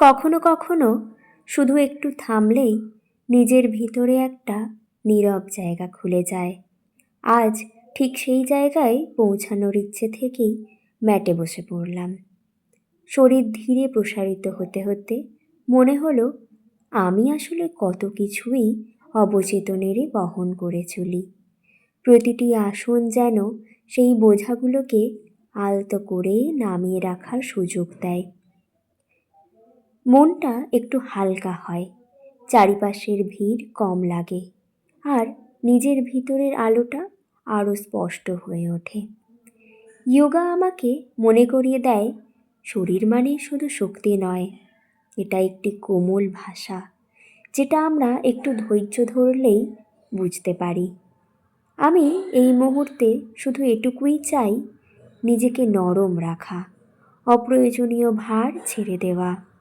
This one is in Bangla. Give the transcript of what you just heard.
কখনো কখনো শুধু একটু থামলেই নিজের ভিতরে একটা নীরব জায়গা খুলে যায়। আজ ঠিক সেই জায়গায় পৌঁছানোর ইচ্ছে থেকেই ম্যাটে বসে পড়লাম। শরীর ধীরে প্রসারিত হতে হতে মনে হলো আমি আসলে কত কিছুই অবচেতনেরে বহন করে চলি। প্রতিটি আসন যেন সেই বোঝাগুলোকে আলতো করে নামিয়ে রাখার সুযোগ দেয়। মনটা একটু হালকা হয়, চারিপাশের ভিড় কম লাগে, আর নিজের ভিতরের আলোটা আরও স্পষ্ট হয়ে ওঠে। যোগা আমাকে মনে করিয়ে দেয় শরীর মানে শুধু শক্তি নয়, এটা একটি কোমল ভাষা, যেটা আমরা একটু ধৈর্য ধরলেই বুঝতে পারি। আমি এই মুহূর্তে শুধু এটুকুই চাই, নিজেকে নরম রাখা, অপ্রয়োজনীয় ভার ছেড়ে দেওয়া,